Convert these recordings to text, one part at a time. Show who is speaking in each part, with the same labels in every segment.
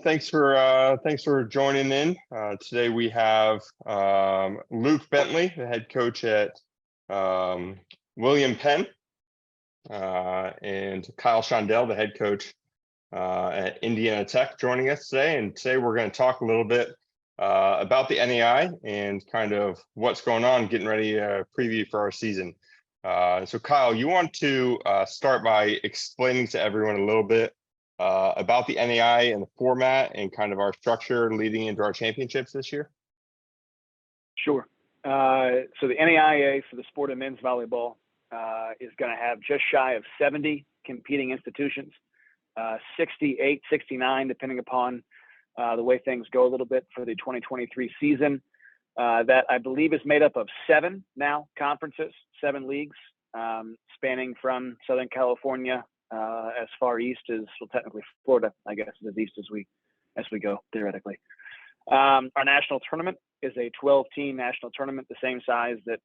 Speaker 1: Thanks for joining in. Today we have Luke Bentley, the head coach at William Penn, and Kyle Shondell, the head coach at Indiana Tech, joining us today. And today we're going to talk a little bit about the NAIA and kind of what's going on, getting ready to preview for our season. So Kyle, you want to start by explaining to everyone a little bit about the NAIA and the format and kind of our structure leading into our championships this year?
Speaker 2: Sure. So the NAIA for the sport of men's volleyball is going to have just shy of 70 competing institutions, 68, 69, depending upon the way things go a little bit for the 2023 season. That I believe is made up of 7 now conferences, 7 leagues, spanning from Southern California as far east as, well, technically Florida, I guess, as east as we go theoretically. Our national tournament is a 12-team national tournament, the same size that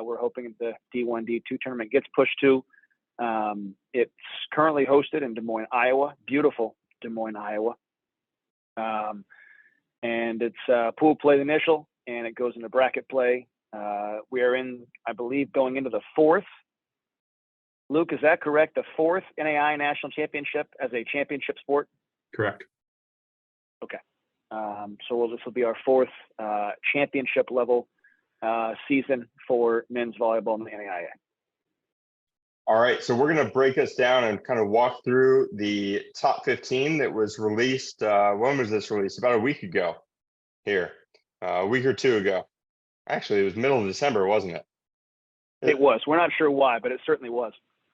Speaker 2: we're hoping the D1, D2 tournament gets pushed to. It's currently hosted in Des Moines, Iowa, beautiful Des Moines, Iowa. And it's pool play initial, and it goes into bracket play. We are in, I believe, going into the 4th. Luke, is that correct? The 4th NAIA national championship as a championship sport?
Speaker 3: Correct.
Speaker 2: Okay. So this will be our 4th championship level season for men's volleyball in the NAIA.
Speaker 1: All right, so we're going to break us down and kind of walk through the top 15 that was released. When was this released? About a week ago here, a week or 2 ago. Actually, it was middle of December, wasn't it?
Speaker 2: It was. We're not sure why, but it certainly was.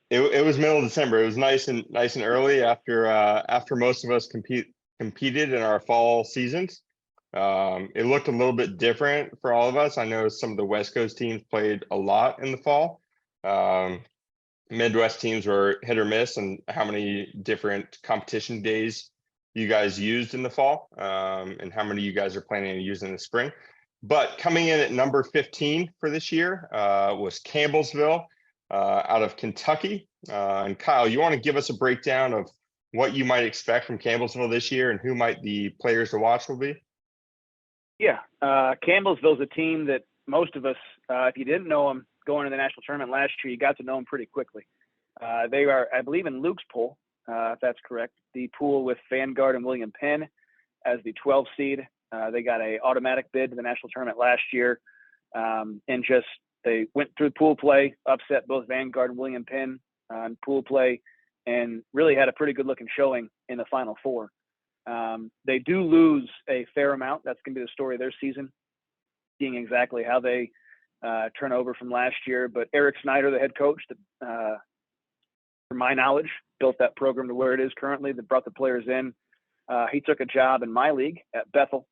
Speaker 1: It was middle of December. It was nice and early after most of us competed in our fall seasons. It looked a little bit different for all of us. I know some of the West Coast teams played a lot in the fall. Midwest teams were hit or miss, and how many different competition days you guys used in the fall, and how many you guys are planning to use in the spring. But coming in at number 15 for this year was Campbellsville out of Kentucky. And Kyle, you want to give us a breakdown of what you might expect from Campbellsville this year and who might the players to watch will be?
Speaker 2: Yeah, Campbellsville is a team that most of us, if you didn't know them going to the national tournament last year, you got to know them pretty quickly. They are, I believe, in Luke's pool, if that's correct, the pool with Vanguard and William Penn as the 12 seed. They got a automatic bid to the national tournament last year, and they went through pool play, upset both Vanguard and William Penn on pool play, and really had a pretty good looking showing in the Final Four. They do lose a fair amount. That's going to be the story of their season, seeing exactly how they turn over from last year. But Eric Snyder, the head coach, that, from my knowledge, built that program to where it is currently, that brought the players in. He took a job in my league at Bethel.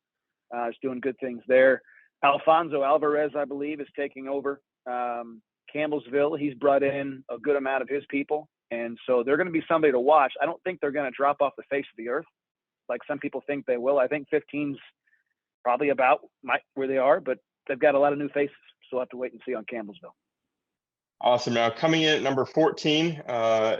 Speaker 2: Is doing good things there. Alfonso Alvarez, I believe, is taking over Campbellsville. He's brought in a good amount of his people, and so they're going to be somebody to watch. I don't think they're going to drop off the face of the earth like some people think they will. I think 15's probably about where they are, but they've got a lot of new faces, so we'll have to wait and see on Campbellsville.
Speaker 1: Awesome. Now, coming in at number 14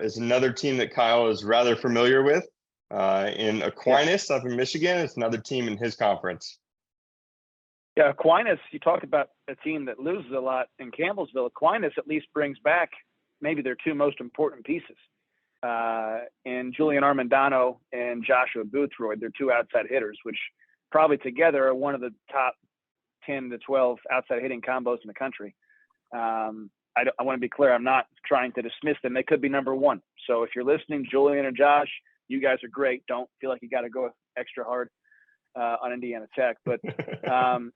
Speaker 1: is another team that Kyle is rather familiar with. In Aquinas up in Michigan. It's another team in his conference.
Speaker 2: Yeah, Aquinas, you talk about a team that loses a lot in Campbellsville. Aquinas at least brings back maybe their 2 most important pieces. And Julian Armandano and Joshua Boothroyd, they're 2 outside hitters, which probably together are one of the top 10 to 12 outside hitting combos in the country. I want to be clear, I'm not trying to dismiss them. They could be number 1. So if you're listening, Julian and Josh, you guys are great. Don't feel like you got to go extra hard on Indiana Tech. But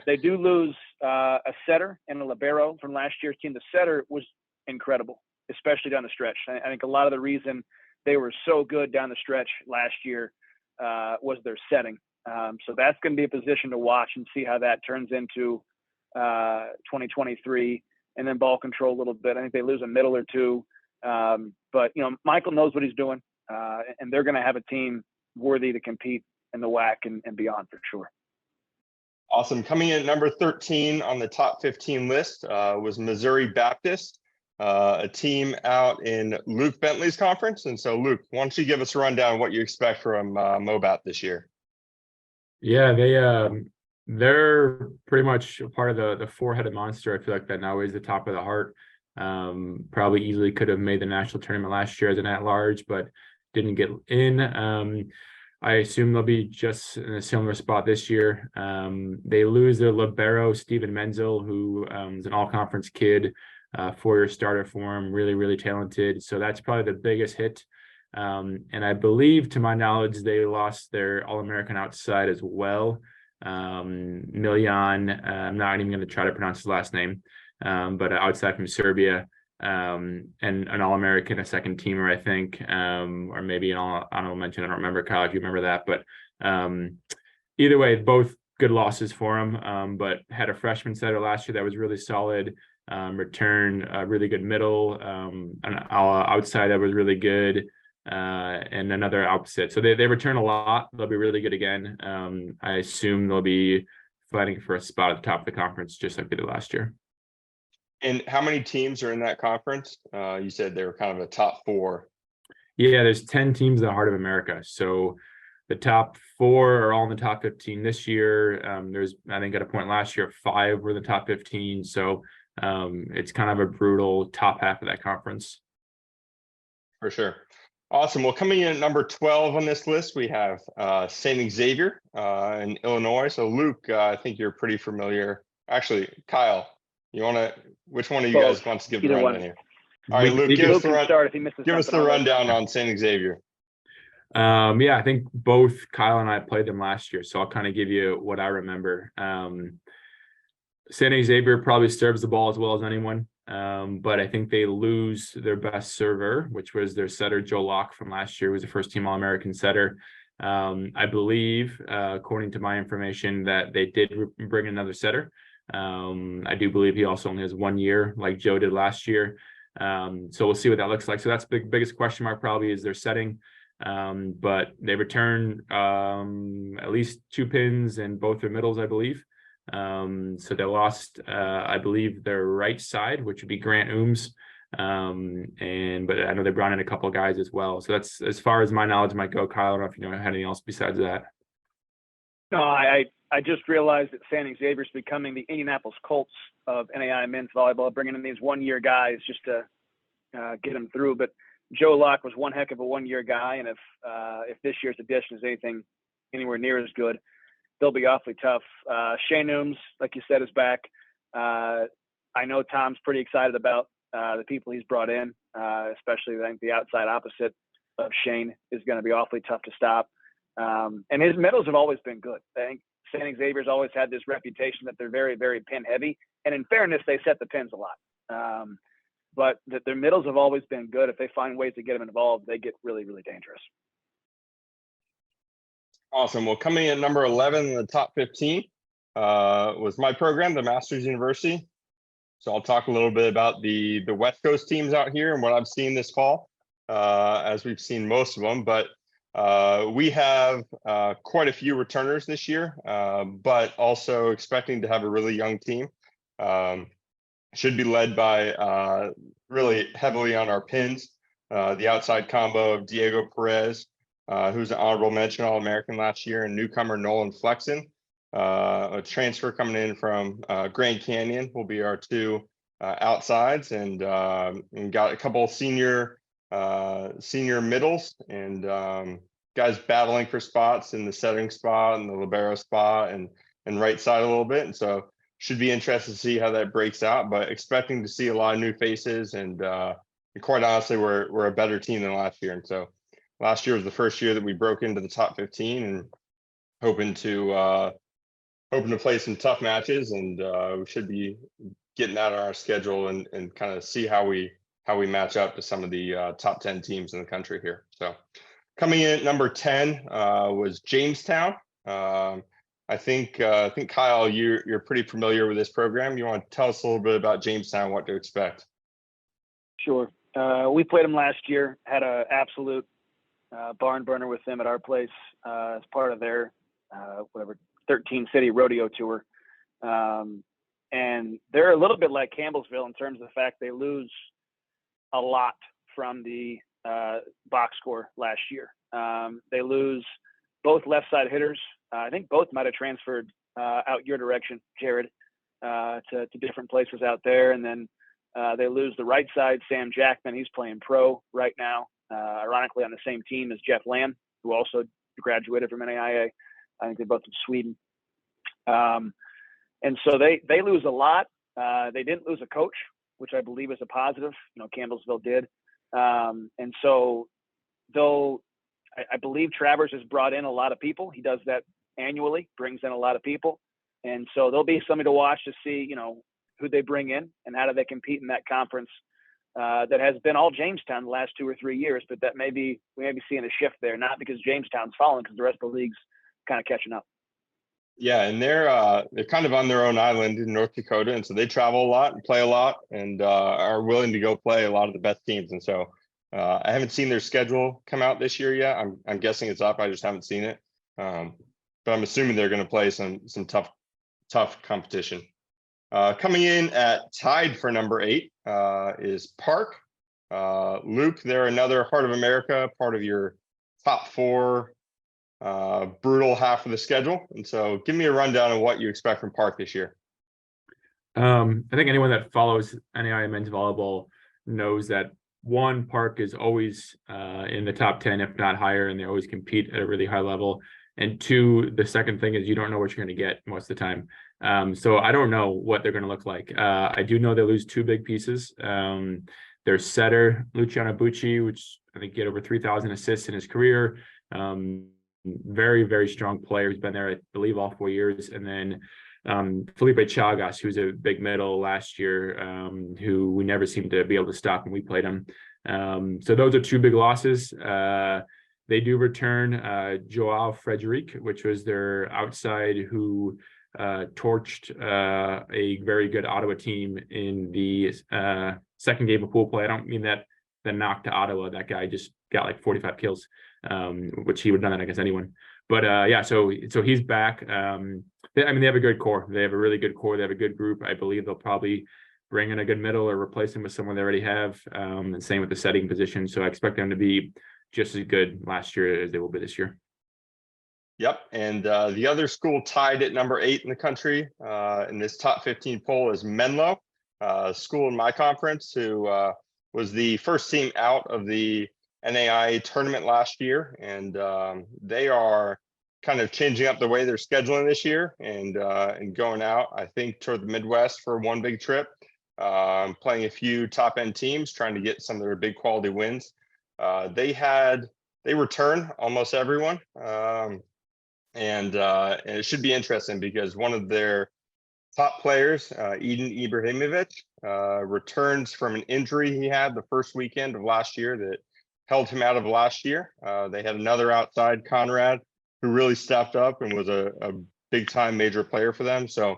Speaker 2: they do lose a setter and a libero from last year's team. The setter was incredible, especially down the stretch. I think a lot of the reason they were so good down the stretch last year was their setting. So that's going to be a position to watch and see how that turns into 2023. And then ball control a little bit. I think they lose a middle or 2. But, Michael knows what he's doing. And they're going to have a team worthy to compete in the WAC and beyond for sure.
Speaker 1: Awesome. Coming in at number 13 on the top 15 list was Missouri Baptist, a team out in Luke Bentley's conference. And so, Luke, why don't you give us a rundown of what you expect from MoBat this year?
Speaker 3: Yeah, they're pretty much a part of the four-headed monster. I feel like that now is the top of the heart. Probably easily could have made the national tournament last year as an at-large, but didn't get in. I assume they'll be just in a similar spot this year. They lose their libero, Steven Menzel, who is an all-conference kid, four-year starter for him, really, really talented. So that's probably the biggest hit. And I believe, to my knowledge, they lost their All-American outside as well. Miljan, I'm not even going to try to pronounce his last name, but outside from Serbia, and an All-American, a second teamer, I think, or maybe an honorable mention. I don't remember, Kyle, if you remember that, but either way, both good losses for him. But had a freshman setter last year that was really solid. Return a really good middle, an outside that was really good, and another opposite. So they return a lot. They'll be really good again. I assume they'll be fighting for a spot at the top of the conference, just like they did last year.
Speaker 1: And how many teams are in that conference? You said they were kind of a top four.
Speaker 3: Yeah, there's 10 teams in the Heart of America. So the top four are all in the top 15 this year. There's, I think at a point last year, 5 were in the top 15. So it's kind of a brutal top half of that conference.
Speaker 1: For sure. Awesome. Well, coming in at number 12 on this list, we have Saint Xavier in Illinois. So Luke, I think you're pretty familiar. Actually, Kyle, which one of you guys wants to give the rundown here? All right, Luke, give us the rundown on Saint Xavier.
Speaker 3: Yeah, I think both Kyle and I played them last year, so I'll kind of give you what I remember. Saint Xavier probably serves the ball as well as anyone, but I think they lose their best server, which was their setter, Joe Locke, from last year, who was a first-team All-American setter. I believe, according to my information, that they did bring another setter. I do believe he also only has 1 year, like Joe did last year. So we'll see what that looks like. So that's the biggest question mark probably is their setting. But they return at least 2 pins and both their middles, I believe. So they lost, I believe, their right side, which would be Grant Ooms. But I know they brought in a couple of guys as well. So that's as far as my knowledge might go. Kyle, I don't know if you know anything else besides that.
Speaker 2: No, I just realized that Saint Xavier is becoming the Indianapolis Colts of NAIA men's volleyball, bringing in these 1-year guys just to get them through. But Joe Locke was one heck of a 1-year guy, and if this year's edition is anything anywhere near as good, they'll be awfully tough. Shane Ooms, like you said, is back. I know Tom's pretty excited about the people he's brought in, especially I think the outside opposite of Shane is going to be awfully tough to stop. And his middles have always been good. I think Saint Xavier's always had this reputation that they're very, very pin heavy. And in fairness, they set the pins a lot. But their middles have always been good. If they find ways to get them involved, they get really, really dangerous.
Speaker 1: Awesome. Well, coming in at number 11 in the top 15 was my program, the Masters University. So I'll talk a little bit about the West Coast teams out here and what I've seen this fall, as we've seen most of them. But we have quite a few returners this year, but also expecting to have a really young team. Should be led by really heavily on our pins, the outside combo of Diego Perez, who's an honorable mention All-American last year, and newcomer Nolan Flexen. A transfer coming in from Grand Canyon will be our 2 outsides, and got a couple of senior middles and guys battling for spots in the setting spot and the libero spot and right side a little bit. And so should be interested to see how that breaks out, but expecting to see a lot of new faces. And quite honestly, we're a better team than last year. And so last year was the first year that we broke into the top 15, and hoping to play some tough matches. And we should be getting that on our schedule and kind of see how we match up to some of the top 10 teams in the country here. So coming in at number 10 was Jamestown. I think Kyle, you're pretty familiar with this program. You want to tell us a little bit about Jamestown, what to expect?
Speaker 2: Sure. We played them last year, had an absolute barn burner with them at our place as part of their 13-city rodeo tour. And they're a little bit like Campbellsville in terms of the fact they lose a lot from the box score last year. They lose both left side hitters I think both might have transferred out your direction, Jared, to different places out there. And then they lose the right side, Sam Jackman. He's playing pro right now, ironically on the same team as Jeff Lamb, who also graduated from NAIA. I think they're both from Sweden. And so they lose a lot. They didn't lose a coach, which I believe is a positive. Campbellsville did. And so though I believe Travers has brought in a lot of people. He does that annually, brings in a lot of people. And so there'll be somebody to watch to see, who they bring in and how do they compete in that conference that has been all Jamestown the last 2 or 3 years, but we may be seeing a shift there, not because Jamestown's fallen, because the rest of the league's kind of catching up.
Speaker 1: Yeah, and they're kind of on their own island in North Dakota, and so they travel a lot and play a lot, and are willing to go play a lot of the best teams. And so I haven't seen their schedule come out this year yet. I'm guessing it's up. I just haven't seen it, but I'm assuming they're going to play some tough competition. Coming in at tied for number 8 is Park. Luke, they're another Heart of America, part of your top 4 brutal half of the schedule. And so give me a rundown of what you expect from Park this year.
Speaker 3: I think anyone that follows NAIA men's volleyball knows that Park is always in the top 10, if not higher, and they always compete at a really high level. And 2, the second thing is you don't know what you're going to get most of the time. So I don't know what they're going to look like. I do know they lose 2 big pieces. Their setter, Luciano Bucci, which I think get over 3,000 assists in his career. Very, very strong player. He's been there, I believe, all 4 years. And then Felipe Chagas, who's a big middle last year, who we never seemed to be able to stop when we played him. So those are 2 big losses. They do return Joao Frederic, which was their outside who torched a very good Ottawa team in the second game of pool play. I don't mean that the knock to Ottawa. That guy just got like 45 kills, which he would have done that against anyone. But yeah, so he's back. They have a good core. They have a really good core. They have a good group. I believe they'll probably bring in a good middle or replace him with someone they already have. And same with the setting position. So I expect them to be just as good last year as they will be this year.
Speaker 1: Yep. And the other school tied at number 8 in the country in this top 15 poll is Menlo, school in my conference, who was the first team out of the NAIA tournament last year. And they are kind of changing up the way they're scheduling this year and going out, I think, toward the Midwest for one big trip, playing a few top end teams, trying to get some of their big quality wins. They return almost everyone. And it should be interesting because one of their top players, Eden Ibrahimovic, returns from an injury he had the first weekend of last year that held him out of last year. They had another outside, Conrad, who really stepped up and was a big time major player for them. So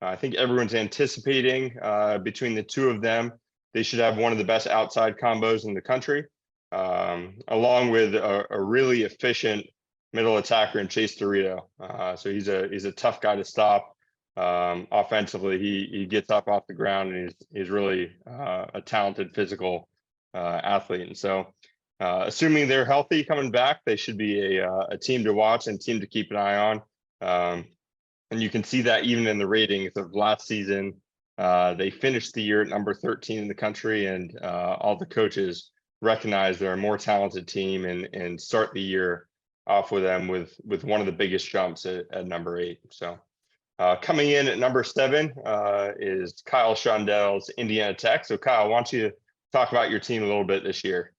Speaker 1: I think everyone's anticipating between the 2 of them, they should have one of the best outside combos in the country, along with a really efficient middle attacker in Chase Dorito. So he's a tough guy to stop. Offensively, he gets up off the ground, and he's really a talented physical athlete. And so assuming they're healthy coming back, they should be a team to watch and team to keep an eye on. And you can see that even in the ratings of last season. They finished the year at number 13 in the country, and all the coaches recognize they're a more talented team and start the year off with them with one of the biggest jumps at number 8. So coming in at number 7 is Kyle Shondell's Indiana Tech. So Kyle, why don't you talk about your team a little bit this year?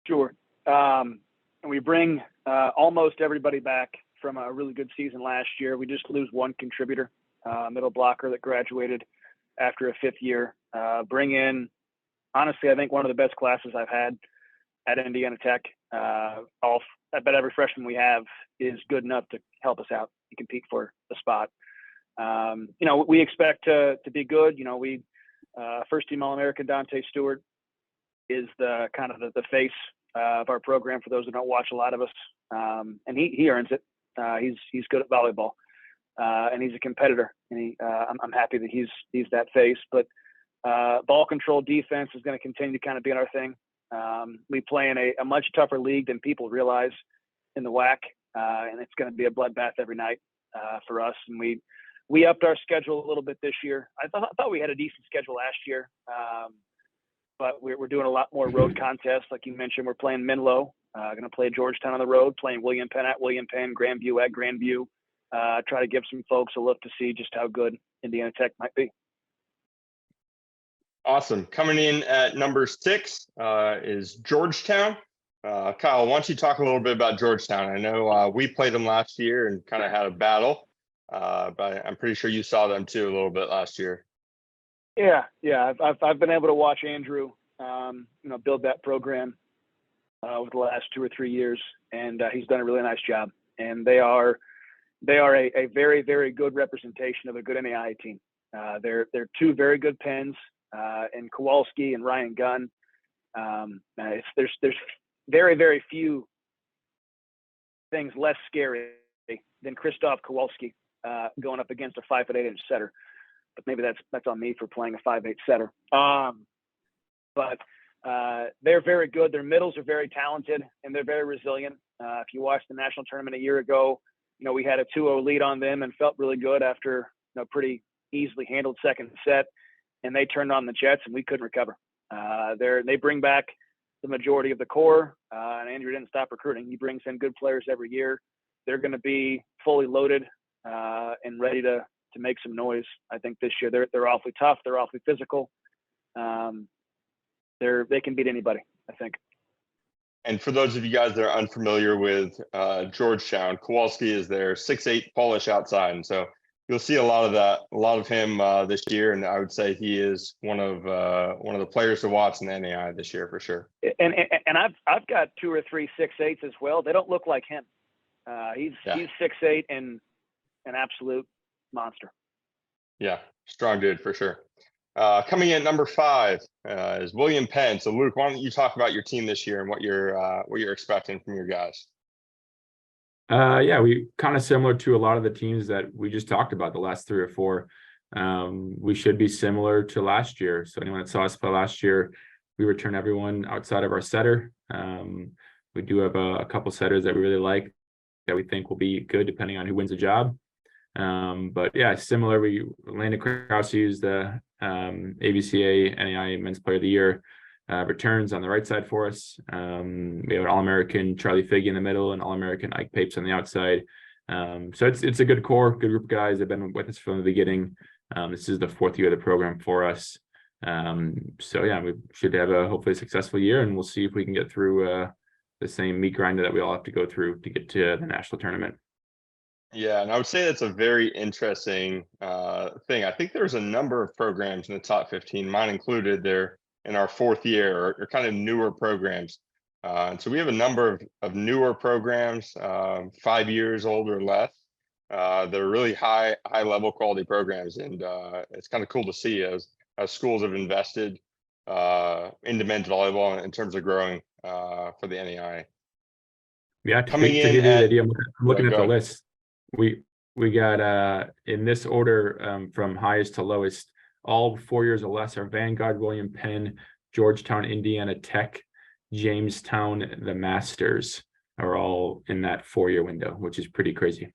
Speaker 2: Sure. And we bring almost everybody back from a really good season last year. We just lose one contributor, middle blocker that graduated after a 5th year. Bring in, honestly, I think one of the best classes I've had at Indiana Tech. I bet every freshman we have is good enough to help us out and compete for a spot. We expect to be good. We first team All-American Dante Stewart is the kind of the face of our program for those who don't watch a lot of us. And he earns it. He's good at volleyball, and he's a competitor. And I'm happy that he's that face. But ball control defense is going to continue to kind of be our thing. We play in a much tougher league than people realize in the WAC. and it's going to be a bloodbath every night for us. And we upped our schedule a little bit this year. I thought we had a decent schedule last year, but we're doing a lot more road contests. Like you mentioned, we're playing Menlo, going to play Georgetown on the road, playing William Penn at William Penn, Grandview at Grandview. Try to give some folks a look to see just how good Indiana Tech might be.
Speaker 1: Awesome. Coming in at number 6 is Georgetown. Kyle, why don't you talk a little bit about Georgetown? I know we played them last year and kind of had a battle, but I'm pretty sure you saw them too a little bit last year.
Speaker 2: Yeah. I've been able to watch Andrew, build that program over the last 2 or 3 years, and he's done a really nice job. And they are a very, very good representation of a good NAIA team. They're 2 very good Penns, and Kowalski and Ryan Gunn. There's very, very few things less scary than Krzysztof Kowalski going up against a 5'8" setter. But maybe that's on me for playing a 5'8" setter. But they're very good. Their middles are very talented and they're very resilient. If you watched the national tournament a year ago, we had a 2-0 lead on them and felt really good after pretty easily handled second set, and they turned on the Jets and we couldn't recover. They bring back the majority of the core, and Andrew didn't stop recruiting. He brings in good players every year. They're going to be fully loaded and ready to make some noise. I think this year they're awfully tough. They're awfully physical. They can beat anybody, I think.
Speaker 1: And for those of you guys that are unfamiliar with Georgetown, Kowalski is their 6'8" Polish outside, and so you'll see a lot of him this year. And I would say he is one of the players to watch in the NAIA this year for sure.
Speaker 2: And I've got 2 or 3 6'8" as well. They don't look like him. He's 6'8" and an absolute monster. Yeah,
Speaker 1: strong dude for sure. Coming in at number 5 is William Penn. So Luke, why don't you talk about your team this year and what you're expecting from your guys?
Speaker 3: We kind of similar to a lot of the teams that we just talked about, the last 3 or 4. We should be similar to last year. So anyone that saw us play last year, we return everyone outside of our setter. We do have a couple setters that we really like that we think will be good depending on who wins the job. But yeah, similar. Landon Krause used the ABCA NAIA Men's Player of the Year returns on the right side for us. We have an All-American Charlie Figge in the middle and All-American Ike Papes on the outside. So it's a good core, good group of guys. They've been with us from the beginning. This is the 4th year of the program for us. So yeah, we should have a hopefully successful year, and we'll see if we can get through the same meat grinder that we all have to go through to get to the national tournament.
Speaker 1: Yeah, and I would say that's a very interesting thing. I think there's a number of programs in the top 15, mine included, they're in our 4th year or kind of newer programs. And so we have a number of newer programs, 5 years old or less. They're really high level quality programs, and it's kind of cool to see as schools have invested into men's volleyball in terms of growing for the NAIA.
Speaker 3: Yeah, coming in give you an idea, I'm looking at the list. We got in this order from highest to lowest, all 4 years or less are Vanguard, William Penn, Georgetown, Indiana Tech, Jamestown, the Masters are all in that 4-year window, which is pretty crazy.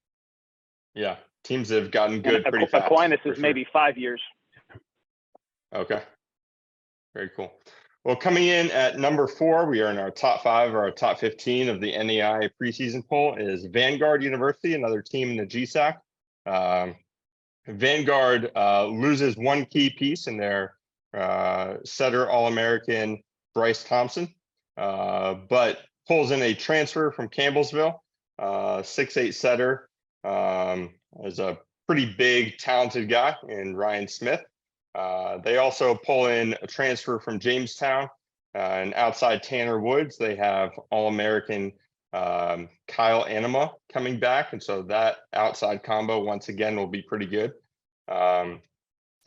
Speaker 1: Yeah, teams have gotten good pretty fast.
Speaker 2: Aquinas is maybe 5 years.
Speaker 1: Okay, very cool. Well, coming in at number 4, we are in our top 5 or our top 15 of the NAIA preseason poll is Vanguard University, another team in the GSAC. Vanguard loses one key piece in their setter All-American Bryce Thompson, but pulls in a transfer from Campbellsville, 6'8" setter, is a pretty big, talented guy in Ryan Smith. They also pull in a transfer from Jamestown, and outside Tanner Woods, they have All-American Kyle Anima coming back. And so that outside combo, once again, will be pretty good. And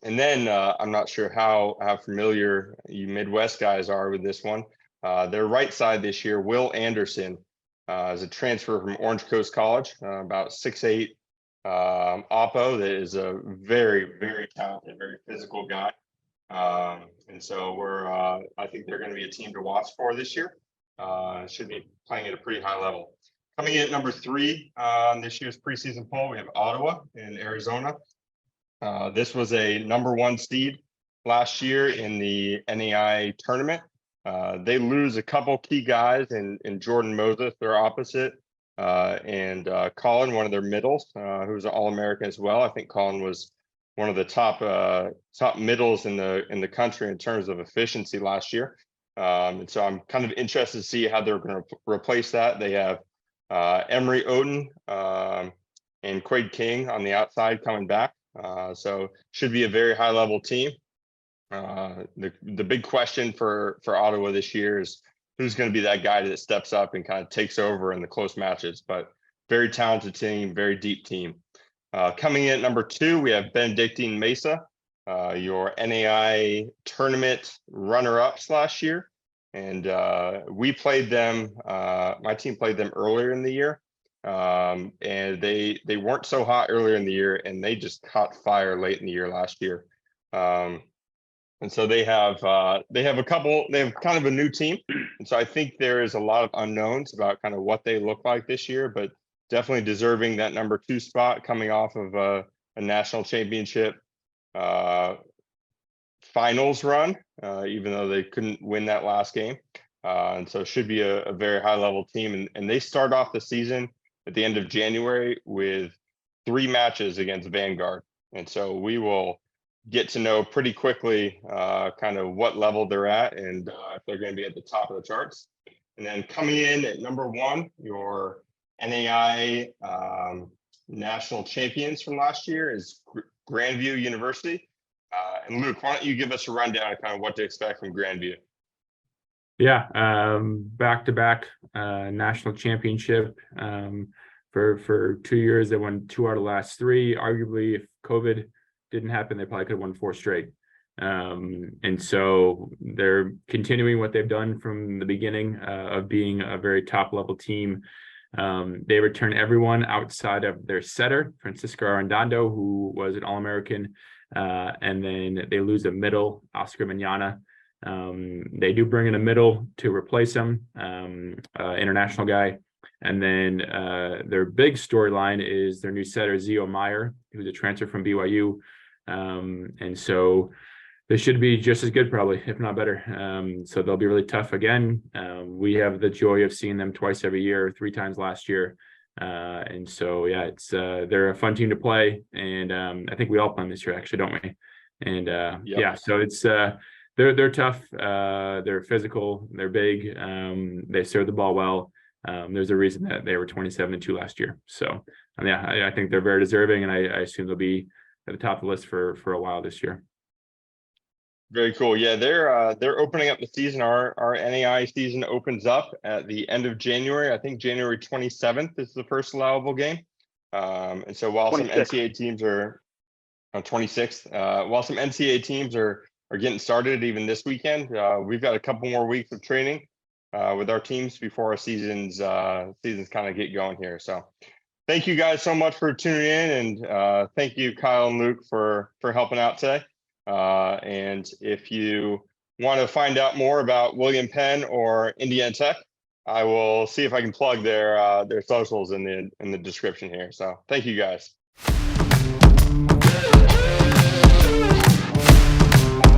Speaker 1: then I'm not sure how familiar you Midwest guys are with this one. Their right side this year, Will Anderson, is a transfer from Orange Coast College, about 6'8", Oppo, that is a very, very talented, very physical guy. And so I think they're going to be a team to watch for this year. Should be playing at a pretty high level. Coming in at number 3 on this year's preseason poll, we have Ottawa in Arizona. This was a number 1 seed last year in the NAIA tournament. They lose a couple key guys in Jordan Moses, their opposite, and Colin, one of their middles, who's an All-American as well. I think Colin was one of the top middles in the country in terms of efficiency last year. And so I'm kind of interested to see how they're going to replace that. They have Emery Oden and Quade King on the outside coming back. So should be a very high level team. The big question for Ottawa this year is who's going to be that guy that steps up and kind of takes over in the close matches, but very talented team, very deep team. Coming in at number 2, we have Benedictine Mesa, your NAIA tournament runner-ups last year. And we played them, my team played them earlier in the year. And they weren't so hot earlier in the year, and they just caught fire late in the year last year. And so they have kind of a new team. And so I think there is a lot of unknowns about kind of what they look like this year, but definitely deserving that number 2 spot coming off of a national championship finals run, even though they couldn't win that last game. And so should be a very high level team. And they start off the season at the end of January with 3 matches against Vanguard. And so we will get to know pretty quickly kind of what level they're at and if they're going to be at the top of the charts. And then coming in at number 1, your NAIA national champions from last year is Grandview University. And Luke, why don't you give us a rundown of kind of what to expect from Grandview?
Speaker 3: Yeah, back-to-back national championship. For 2 years, they won 2 out of the last 3. Arguably, if COVID didn't happen, they probably could have won 4 straight. And so they're continuing what they've done from the beginning of being a very top-level team. They return everyone outside of their setter, Francisco Arredondo, who was an All-American, and then they lose a middle, Oscar Manana. They do bring in a middle to replace him, international guy. And then their big storyline is their new setter, Zio Meyer, who's a transfer from BYU. And so they should be just as good, probably, if not better. So they'll be really tough again. We have the joy of seeing them twice every year, 3 times last year. And so, yeah, it's they're a fun team to play. And I think we all play them this year, actually, don't we? And
Speaker 1: Yep.
Speaker 3: Yeah, so it's they're tough. They're physical. They're big. They serve the ball well. There's a reason that they were 27-2 last year. So, yeah, I think they're very deserving, and I assume they'll be at the top of the list for a while this year.
Speaker 1: Very cool. Yeah, they're opening up the season. Our NAIA season opens up at the end of January. I think January 27th is the first allowable game. And so while
Speaker 2: 26th.
Speaker 1: some NCAA teams are on 26th, while some NCAA teams are getting started even this weekend, we've got a couple more weeks of training with our teams before our seasons kind of get going here. So thank you guys so much for tuning in, and thank you, Kyle and Luke, for helping out today. And if you want to find out more about William Penn or Indiana Tech, I will see if I can plug their socials in the description here. So thank you guys.